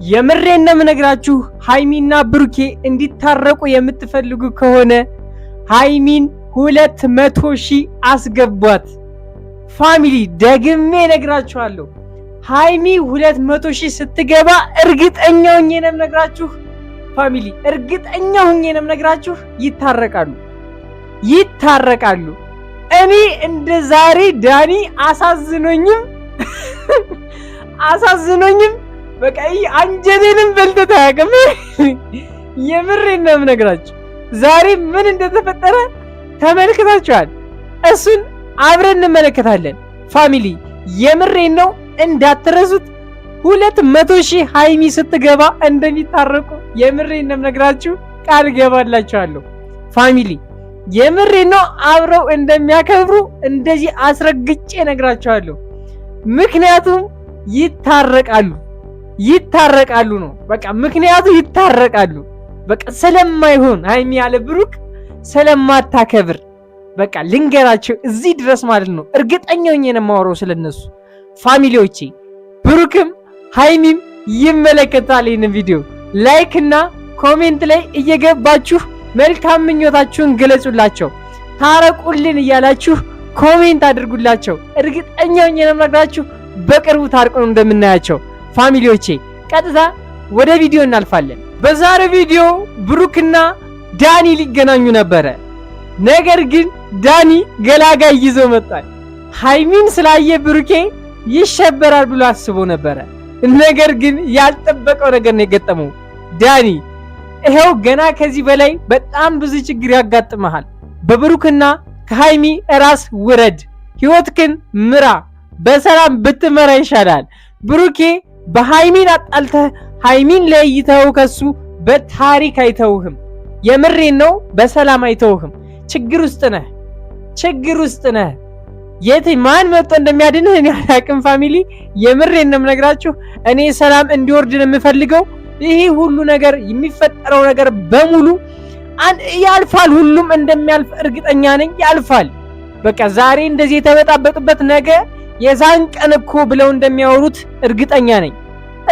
የምሬን ነው የምነግራችሁ። ሃይሚና ብሩኬ እንዲታረቁ የምትፈልጉ ከሆነ ሃይሚን 200,000 አስገቧት። ፋሚሊ ደግሜ ነግራችኋለሁ። ሃይሚ 200,000 ስትገባ እርግጠኛ ሆኜ ነው የምነግራችሁ። ፋሚሊ እርግጠኛ ሆኜ ነው የምነግራችሁ ይታረቃሉ። እኔ እንደ ዛሬ ዳኒ አሳዝኖኝም በቃ አንጀቴንም በልቶት አያውቅም። የምሬን ነው የምነግራችሁ። ዛሬ ምን እንደተፈጠረ ተመልክታችኋል። እሱን አብረን እንመለከታለን። ፋሚሊ የምሬን ነው እንዳትረሱት። 200,000 ሃይሚ ስትገባ እንደሚታረቁ የምሬን ነው የምነግራችሁ። ቃል ገባላችኋለሁ። ፋሚሊ የምሬን ነው አብረው እንደሚያከብሩ እንደዚህ አስረግጬ ነግራችኋለሁ። ምክንያቱም ይታረቃሉ ነው በቃ። ምክንያቱ ይታረቃሉ በቃ ስለማይሆን ሃይሚ ያለ ብሩክ ስለማታከብር በቃ ልንገራቸው እዚህ ድረስ ማለት ነው። እርግጠኛ ሆኜ ነው የማወራው ስለነሱ ፋሚሊዎቼ። ብሩክም ሃይሚም ይመለከታል ይህንን ቪዲዮ። ላይክ እና ኮሜንት ላይ እየገባችሁ መልካም ምኞታችሁን ገለጹላቸው። ታረቁልን እያላችሁ ኮሜንት አድርጉላቸው። እርግጠኛ ሆኜ ነው የምነግራችሁ በቅርቡ ታርቀው እንደምናያቸው ፋሚሊዎቼ። ቀጥታ ወደ ቪዲዮ እናልፋለን። በዛሬው ቪዲዮ ብሩክና ዳኒ ሊገናኙ ነበረ። ነገር ግን ዳኒ ገላጋይ ይዞ መጣል። ሃይሚን ስላየ ብሩኬ ይሸበራል ብሎ አስቦ ነበረ። ነገር ግን ያልጠበቀው ነገር ነው የገጠመው። ዳኒ ይሄው ገና ከዚህ በላይ በጣም ብዙ ችግር ያጋጥመሃል። በብሩክና ከሃይሚ ራስ ውረድ፣ ህይወትክን ምራ። በሰላም ብትመራ ይሻላል። ብሩኬ በሃይሚን አጣልተህ ሃይሚን ለይተው ከሱ በታሪክ አይተውህም። የምሬን ነው በሰላም አይተውህም። ችግር ውስጥ ነህ። የት ማን መጥቶ እንደሚያድንህ እኔ አላቅም። ፋሚሊ የምሬን ነው የምነግራችሁ። እኔ ሰላም እንዲወርድ ነው የምፈልገው። ይሄ ሁሉ ነገር የሚፈጠረው ነገር በሙሉ ያልፋል። ሁሉም እንደሚያልፍ እርግጠኛ ነኝ። ያልፋል በቃ። ዛሬ እንደዚህ የተበጣበጡበት ነገ የዛን ቀን እኮ ብለው እንደሚያወሩት እርግጠኛ ነኝ።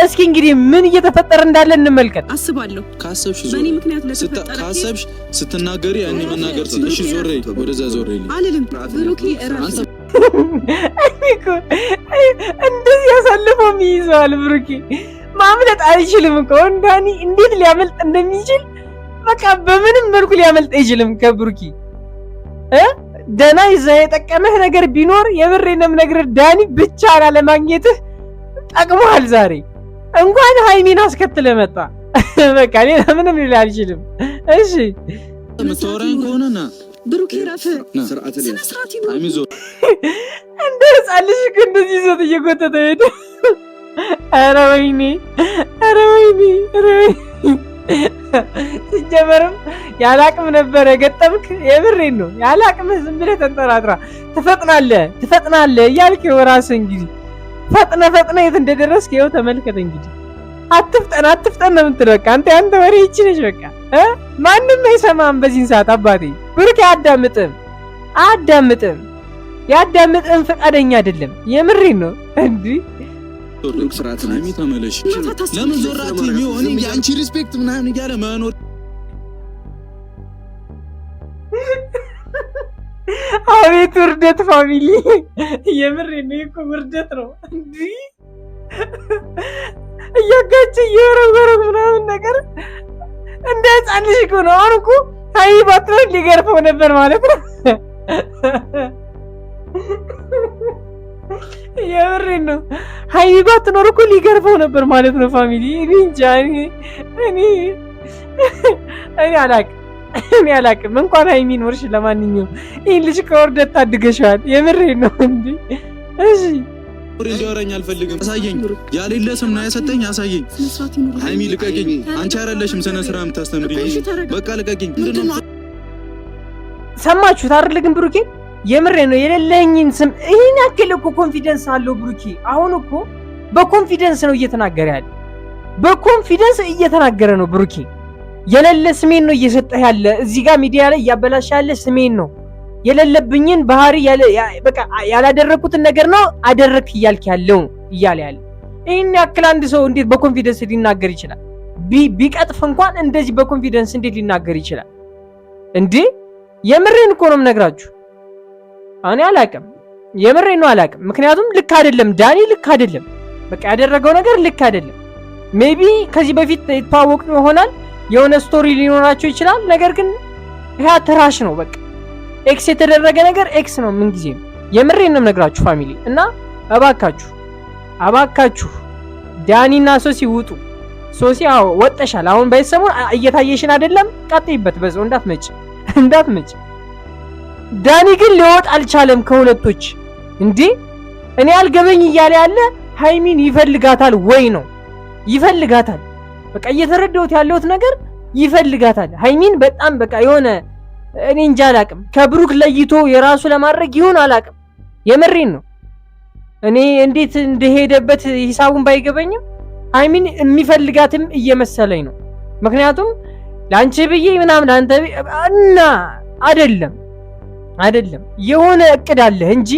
እስኪ እንግዲህ ምን እየተፈጠረ እንዳለ እንመልከት። አስባለሁ ካሰብሽ በእኔ ምክንያት ለተፈጠረ ካሰብሽ ስትናገሪ ያኔ መናገር እሺ፣ ዞሬ ወደዛ ዞሬ አልልም። ብሩኬ እራሱ እንደዚህ ያሳልፈው ይይዘዋል። ብሩኬ ማምለጥ አይችልም እኮ ዳኒ። እንዴት ሊያመልጥ እንደሚችል በቃ በምንም መልኩ ሊያመልጥ አይችልም ከብሩኬ። ደና ይዘህ የጠቀመህ ነገር ቢኖር የምሬን ነው የምነግርህ ዳኒ፣ ብቻ ላለማግኘትህ ጠቅሞሃል ዛሬ። እንኳን ሃይሚን አስከትለ መጣ። በቃ ሌላ ምንም ሊል አልችልም። እሺ መተወራን ከሆነና ብሩኬ ራፍ ስርዓት ይኖር አይሚዞ እንደ ህፃን ልጅ እንደዚህ ይዞት እየጎተተ ሄደ። ኧረ ወይኔ ሲጀመርም ያላቅም ነበረ ገጠምክ። የምሬን ነው ያላቅምህ። ዝም ብለህ ተንጠራጥራ ትፈጥናለህ እያልክ ራስህ እንግዲህ ፈጥነ የት እንደደረስክ ይኸው ተመልከተ። እንግዲህ አትፍጠን ነው የምትለው። በቃ አንተ ወሬ ይቺ ነች በቃ። ማንም አይሰማም በዚህን ሰዓት። አባቴ ብሩክ አያዳምጥም ፈቃደኛ አይደለም። የምሬን ነው እንዲህ ዶክተር ስርዓት ነው ተመለሽ። ለምን ዞራት የሚሆን ያንቺ ሪስፔክት ምናምን እያለ መኖር አቤት ውርደት ፋሚሊ፣ የምሬን ነው እኮ ውርደት ነው። እንዲህ እያጋጭ እየወረወረ ምናምን ነገር እንደ ህፃን ልጅ እኮ ነው። አሁን እኮ ሃይሚ ባትኖር ሊገርፈው ነበር ማለት ነው። የምሬን ነው ሃይሚ ባትኖር እኮ ሊገርፈው ነበር ማለት ነው ፋሚሊ። እኔ እንጃ እኔ አላቅም። እንኳን ሃይሚ ኖርሽ። ለማንኛውም ይህን ልጅ ከውርደት ታድገሻል። የምሬን ነው እንዴ። እሺ እንዲያወራኝ አልፈልግም። አሳየኝ። ያሌለ ስም ነው ያሰጠኝ። አሳየኝ። ሃይሚ ልቀቂኝ። አንቺ አይደለሽም ስነ ስርዓት የምታስተምሪኝ። በቃ ልቀቂኝ። ሰማችሁት አይደል? ግን ብሩኬ የምሬን ነው የሌለኝን ስም ይሄን ያክል እኮ ኮንፊደንስ አለው ብሩኬ። አሁን እኮ በኮንፊደንስ ነው እየተናገረ ያለ። በኮንፊደንስ እየተናገረ ነው ብሩኬ። የሌለ ስሜን ነው እየሰጠህ ያለ። እዚህ ጋር ሚዲያ ላይ እያበላሽ ያለ ስሜን ነው። የሌለብኝን ባህሪ በቃ ያላደረኩትን ነገር ነው አደረክ እያልክ ያለው እያለ ያለ። ይሄን ያክል አንድ ሰው እንዴት በኮንፊደንስ ሊናገር ይችላል? ቢቀጥፍ እንኳን እንደዚህ በኮንፊደንስ እንዴት ሊናገር ይችላል እንዴ? የምሬን እኮ ነው የምነግራችሁ። እኔ አላቅም፣ የምሬን ነው አላቅም። ምክንያቱም ልክ አይደለም ዳኒ፣ ልክ አይደለም። በቃ ያደረገው ነገር ልክ አይደለም። ሜቢ ከዚህ በፊት የተዋወቁ ይሆናል፣ የሆነ ስቶሪ ሊኖራቸው ይችላል። ነገር ግን ያ ትራሽ ነው። በቃ ኤክስ የተደረገ ነገር ኤክስ ነው ምን ጊዜም። የምሬን ነው የምነግራችሁ ፋሚሊ። እና እባካችሁ ዳኒና ሶሲ ውጡ። ሶሲ አዎ ወጠሻል። አሁን ባይሰሙን እየታየሽን አይደለም፣ ቀጥይበት በዛው እንዳትመጭ። ዳኒ ግን ሊወጥ አልቻለም ከሁለቶች እንዴ። እኔ አልገበኝ እያለ ያለ ሃይሚን ይፈልጋታል ወይ ነው? ይፈልጋታል። በቃ እየተረዳሁት ያለሁት ነገር ይፈልጋታል ሃይሚን በጣም በቃ የሆነ እኔ እንጃ አላቅም። ከብሩክ ለይቶ የራሱ ለማድረግ ይሁን አላቅም። የምሬን ነው። እኔ እንዴት እንደሄደበት ሂሳቡን ባይገበኝም ሃይሚን የሚፈልጋትም እየመሰለኝ ነው። ምክንያቱም ላንቺ ብዬ ምናምን አንተ እና አይደለም የሆነ እቅድ አለ እንጂ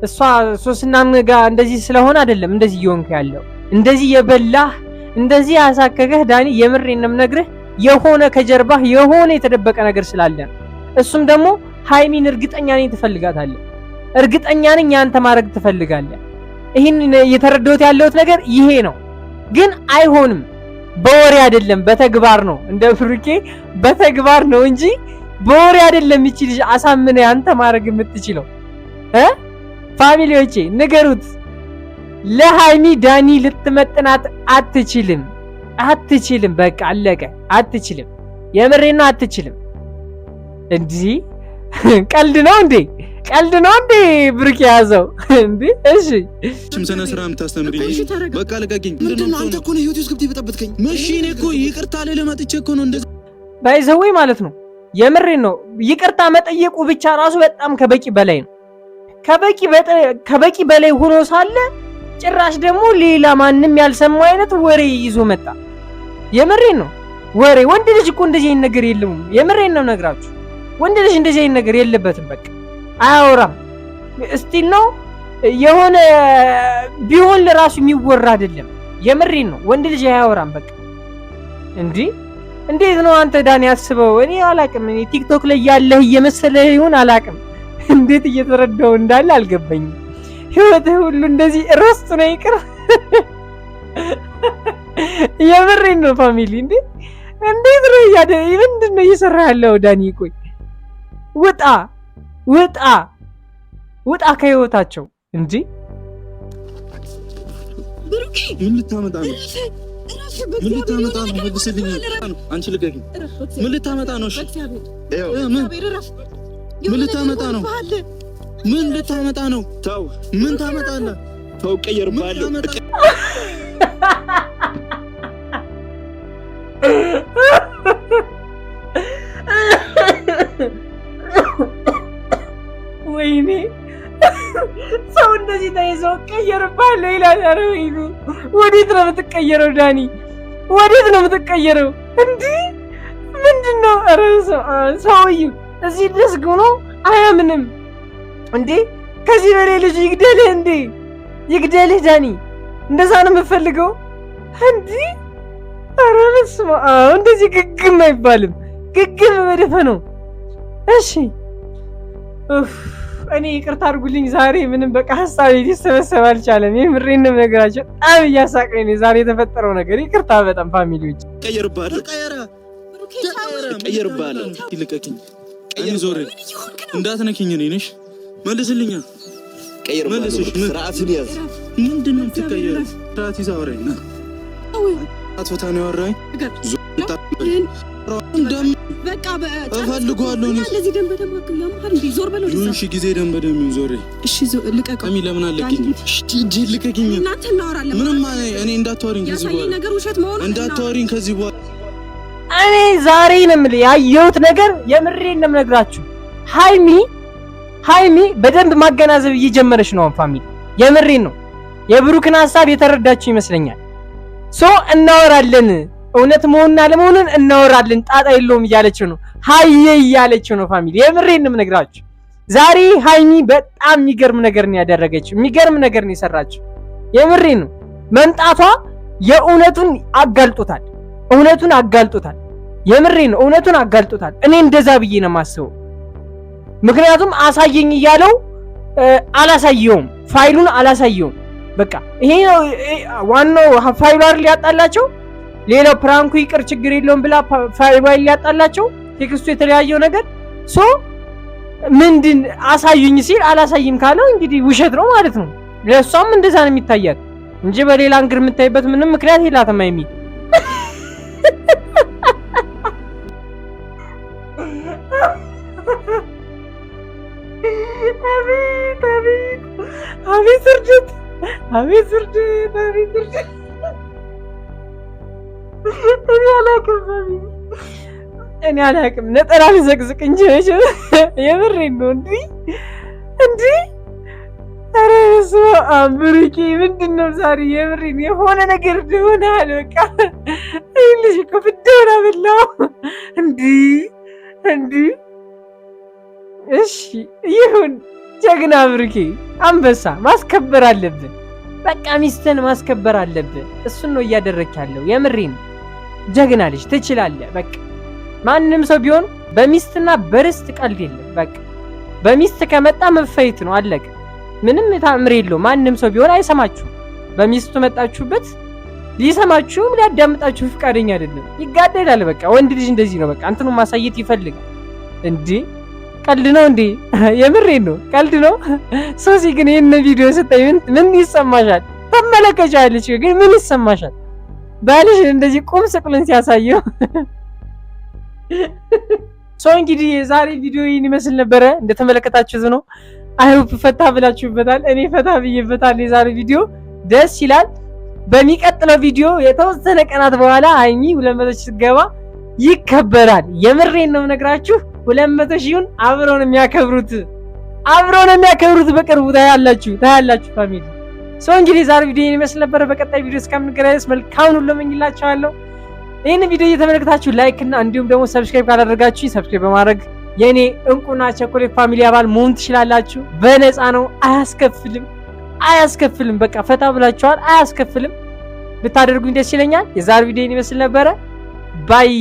እሷ ሶስናም ጋር እንደዚህ ስለሆነ አይደለም እንደዚህ እየሆንክ ያለው። እንደዚህ የበላህ እንደዚህ ያሳከገህ ዳኒ፣ የምሬን ነው የምነግርህ የሆነ ከጀርባህ የሆነ የተደበቀ ነገር ስላለ፣ እሱም ደግሞ ሃይሚን እርግጠኛ ነኝ ትፈልጋታለህ። እርግጠኛ ነኝ ያንተ ማድረግ ትፈልጋለህ። ይሄን የተረዳሁት ያለሁት ነገር ይሄ ነው። ግን አይሆንም። በወሬ አይደለም በተግባር ነው። እንደ ፍሩኬ በተግባር ነው እንጂ በወሬ አይደለም። እቺ ልጅ አሳምነ ያንተ ማድረግ የምትችለው ፋሚሊዎቼ ንገሩት። ለሃይሚ ዳኒ ልትመጥናት አትችልም። በቃ አለቀ። አትችልም። የምሬን ነው አትችልም። እንዲህ ቀልድ ነው እንዴ ብሩክ ያዘው እንዴ? እሺ ስነ ስርዓት የምታስተምሪ በቃ ልቀቂኝ። ምንድነው አንተ እኮ ነው ህይወት ውስጥ ገብተህ የበጠበጥከኝ። እሺ እኔ እኮ ይቅርታ ለማጥቼ እኮ ነው እንደዚህ ባይዘዌ ማለት ነው። የምሬን ነው። ይቅርታ መጠየቁ ብቻ ራሱ በጣም ከበቂ በላይ ነው። ከበቂ በላይ ሆኖ ሳለ ጭራሽ ደግሞ ሌላ ማንም ያልሰማው አይነት ወሬ ይዞ መጣ። የምሬን ነው። ወሬ ወንድ ልጅ እኮ እንደዚህ አይነት ነገር የለም። የምሬን ነው ነግራችሁ። ወንድ ልጅ እንደዚህ አይነት ነገር የለበትም። በቃ አያወራም። እስቲል ነው የሆነ ቢሆን ለራሱ የሚወራ አይደለም። የምሬን ነው። ወንድ ልጅ አያወራም። በቃ እንዴት ነው አንተ ዳኒ ያስበው? እኔ አላቅም። እኔ ቲክቶክ ላይ ያለህ እየመሰለህ ይሁን አላቅም። እንዴት እየተረዳው እንዳለ አልገባኝም። ህይወትህ ሁሉ እንደዚህ ሮስት ነው ይቅር። የምሬን ነው ፋሚሊ። እንዴት ነው ምንድን ነው እየሰራ ያለው ዳኒ? ቆይ ውጣ ከህይወታቸው እንጂ ምን ልታመጣ ነው? ምን ልታመጣ ነው? መልስልኝ። አንቺ ልቀቂኝ። ምን ልታመጣ ነው? እሺ ምን ልታመጣ ነው? ምን ልታመጣ ነው? ተው። ምን ታመጣለህ? ተው። ቀየርባለሁ። ወይኔ ሰው እንደዚህ ተይዞ ቀየርባለሁ ይላል። ኧረ ወይኔ ወዴት ነው የምትቀየረው ዳኒ? ወዴት ነው የምትቀየረው? ምንድነው? ኧረ ሰውዬው እዚህ ድረስ ሆኖ አያምንም እንዴ? ከዚህ በላይ ልጅ ይግደልህ እንዴ? ይግደልህ ዳኒ። እንደዛ ነው የምፈልገው እንዴ? ኧረ በስመ አብ። እንደዚህ ግግም አይባልም። ግግም በደፈ ነው። እሺ እኔ ይቅርታ አድርጉልኝ። ዛሬ ምንም በቃ ሀሳቤ ሊሰበሰብ አልቻለም። የምሬን ነው የምነግራቸው። በጣም እያሳቀኝ ነው ዛሬ የተፈጠረው ነገር። ይቅርታ በጣም ፋሚሊዎች። ቀየርባለሁ። ልቀቂኝ። ቀየር ዞር እንዳትነኪኝ። እኔ ነሽ መልስልኛ። መልስሽ ስርዓትን ያዝ። ምንድን ነው የምትቀየረው? ስርዓት ይዘህ አውራኝ። አትፈታ ነው ያወራኝ። በቃ እፈልገዋለሁ። ዞር በለው። እሺ ጊዜ ደም በደም ይሁን። ዞር። እሺ ልቀቀኝ። ለምን አለቅኝ? እሺ ልቀቂኝ። እናንተ እናወራለን። ምንም እኔ እንዳታወሪኝ ከዚህ በኋላ ነገር ውሸት መሆኑን እንዳታወሪኝ ከዚህ በኋላ። እኔ ዛሬ ነው የምልህ ያየሁት ነገር የምሬን ነው የምነግራችሁ። ሃይሚ በደንብ ማገናዘብ እየጀመረች ነው ፋሚሊ። የምሬን ነው። የብሩክን ሐሳብ የተረዳችሁ ይመስለኛል። እናወራለን፣ እውነት መሆንና ለመሆኑን እናወራለን፣ ጣጣ የለውም እያለችው ነው። ሃዬ እያለችው ነው ፋሚሊ። የምሬን ነው የምነግራችሁ። ዛሬ ሃይሚ በጣም የሚገርም ነገር ነው ያደረገችው። የሚገርም ነገር ነው የሰራችው። የምሬን ነው። መምጣቷ የእውነቱን አጋልጦታል። የምሬን እውነቱን አጋልጦታል። እኔ እንደዛ ብዬ ነው የማስበው። ምክንያቱም አሳየኝ እያለው አላሳየውም፣ ፋይሉን አላሳየውም። በቃ ይሄ ነው ዋናው ፋይሉ አይደል ያጣላቸው። ሌላው ፕራንኩ ይቅር ችግር የለውም ብላ ፋይሉ ያጣላቸው ቴክስቱ የተለያየው ነገር ሶ ምንድን አሳዩኝ ሲል አላሳይም ካለው እንግዲህ ውሸት ነው ማለት ነው። ለሷም እንደዛ ነው የሚታያት እንጂ በሌላ አንግር የምታይበት ምንም ምክንያት የላትም። አይሚ አቤት እርጅት እኔ አላውቅም። ነጠላ ልዘቅዝቅ እንጂ የምሬን ነው። እንዲህ ኧረ በስመ አብ ብሩኬ፣ ምንድን ነው ዛሬ? የምሬን የሆነ ነገር እንደሆነ አለ። በቃ ልጅ እኮ ፍዳውን አበላው። እንዲህ እሺ ይሁን። ጀግና ብሩኬ፣ አንበሳ ማስከበር አለብን። በቃ ሚስትን ማስከበር አለብን። እሱን ነው እያደረክ ያለው። የምሬን ጀግና ልጅ፣ ትችላለህ። በቃ ማንም ሰው ቢሆን በሚስትና በርስት ቀልድ የለም። በቃ በሚስት ከመጣ መፈየት ነው፣ አለቀ። ምንም ታምር የለው። ማንም ሰው ቢሆን አይሰማችሁም። በሚስቱ መጣችሁበት ሊሰማችሁም ሊያዳምጣችሁ ፍቃደኛ አይደለም፣ ይጋደላል። በቃ ወንድ ልጅ እንደዚህ ነው። በቃ እንትኑ ማሳየት ይፈልጋል። ቀልድ ነው እንዴ? የምሬን ነው፣ ቀልድ ነው። ሶሲ ግን ይሄን ቪዲዮ ስታይ ምን ይሰማሻል? ተመለከቻለች ግን ምን ይሰማሻል? ባልሽ እንደዚህ ቁም ስቅልን ሲያሳየው ሰው እንግዲህ የዛሬ ቪዲዮ ይህን ይመስል ነበረ። እንደተመለከታችሁት ነው። አይሆፕ ፈታ ብላችሁበታል። እኔ ፈታ ብዬበታል። የዛሬ ቪዲዮ ደስ ይላል። በሚቀጥለው ቪዲዮ የተወሰነ ቀናት በኋላ ሀይሚ 200 ሺህ ስትገባ ይከበራል። የምሬን ነው ነግራችሁ 200 ሺውን አብረው ነው የሚያከብሩት። በቅርቡ ታያላችሁ ፋሚሊ። ሰው እንግዲህ ዛሬ ቪዲዮ ይህን ይመስል ነበረ። በቀጣይ ቪዲዮ እስከምንገናኝ መልካም ሁሉ እመኝላችኋለሁ። ይህን ቪዲዮ እየተመለከታችሁ ላይክ እና እንዲሁም ደግሞ ሰብስክራይብ ካላደረጋችሁ ሰብስክራይብ በማድረግ የኔ እንቁና ቸኮሌት ፋሚሊ አባል መሆን ትችላላችሁ። በነፃ ነው፣ አያስከፍልም። በቃ ፈታ ብላችኋል፣ አያስከፍልም። ብታደርጉኝ ደስ ይለኛል። የዛሬ ቪዲዮ ይመስል ነበረ። ባይ